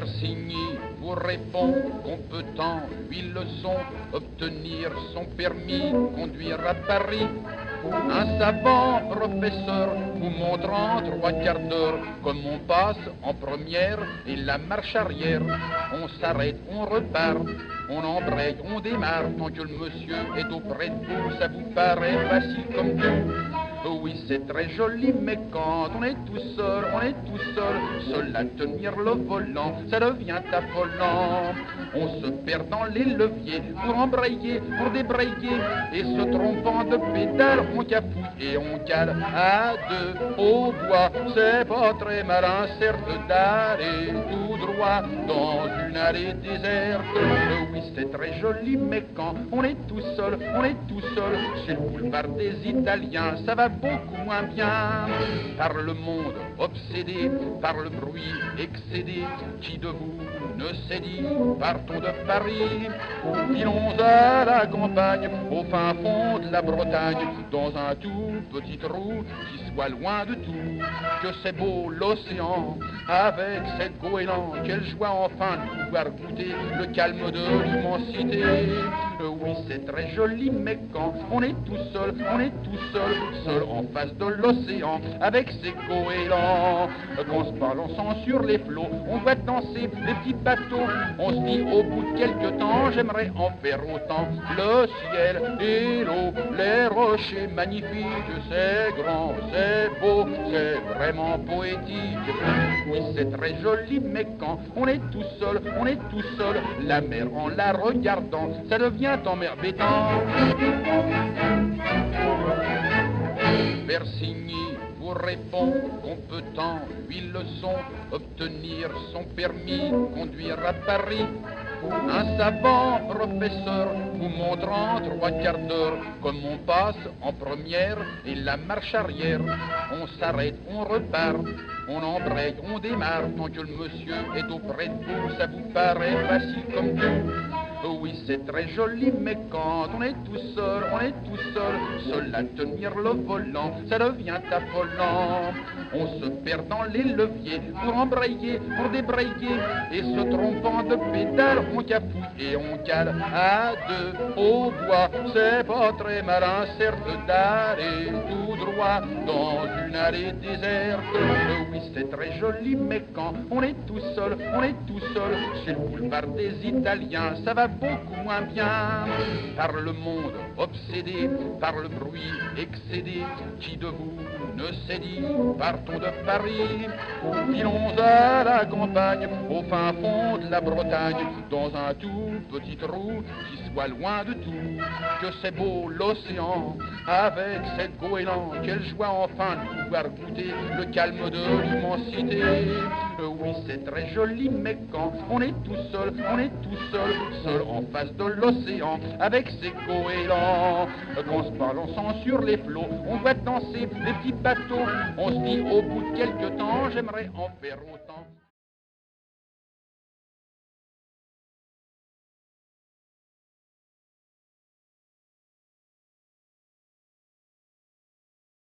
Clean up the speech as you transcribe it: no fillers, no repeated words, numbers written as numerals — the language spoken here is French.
Persigny vous répond qu'on peut en 8 leçons obtenir son permis, conduire à Paris. Un savant professeur vous montre en 3/4 d'heure comme on passe en première et la marche arrière. On s'arrête, on repart, on embraye, on démarre. Tant que le monsieur est auprès de vous, ça vous paraît facile comme tout. Oui, c'est très joli, mais quand on est tout seul, seul à tenir le volant, ça devient affolant. On se perd dans les leviers pour embrayer, pour débrayer, et se trompant de pédale, on cafouille et on cale à deux au bois. C'est pas très malin, certes, d'aller tout droit dans une allée déserte. Oui, c'est très joli, mais quand on est tout seul, sur le boulevard des Italiens, ça va beaucoup moins bien. Par le monde obsédé, par le bruit excédé, qui de vous ne s'est dit, partons de Paris, filons à la campagne, au fin fond de la Bretagne, dans un tout petit trou qui soit loin de tout. Que c'est beau l'océan, avec cette goéland, quelle joie enfin de pouvoir goûter le calme de l'immensité. Oui, c'est très joli, mais quand on est tout seul, seul en face de l'océan, avec ses goélands, qu'en se balançant sur les flots, on voit danser des petits bateaux. On se dit au bout de quelques temps, j'aimerais en faire autant. Le ciel et l'eau, les rochers magnifiques, c'est grand, c'est beau, c'est vraiment poétique. Oui, c'est très joli, mais quand on est tout seul, la mer en la regardant, ça devient embêtant. Persigny vous répond qu'on peut en 8 leçons obtenir son permis, conduire à Paris. Un savant professeur vous montre en 3/4 d'heure comme on passe en première et la marche arrière. On s'arrête, on repart, on embraye, on démarre. Tant que le monsieur est auprès de vous, ça vous paraît facile comme tout. Oui, c'est très joli, mais quand on est tout seul, seul à tenir le volant, ça devient affolant. On se perd dans les leviers pour embrayer, pour débrayer, et se trompant de pédale, on cafouille et on cale à deux au bois. C'est pas très malin, certes, d'aller tout droit dans une allée déserte. Oui, c'est très joli, mais quand on est tout seul, sur le boulevard des Italiens, ça va beaucoup moins bien. Par le monde obsédé, par le bruit excédé, qui de vous ne s'est dit, partons de Paris, filons à la campagne, au fin fond de la Bretagne, dans un tout petit trou qui soit loin de tout. Que c'est beau l'océan, avec cette goéland, quelle joie enfin de pouvoir goûter le calme de l'immensité. Oui, c'est très joli, mais quand on est tout seul, seul en face de l'océan, avec ses goélands, qu'en se balançant sur les flots, on voit danser des petits bateaux. On se dit au bout de quelques temps, j'aimerais en faire autant.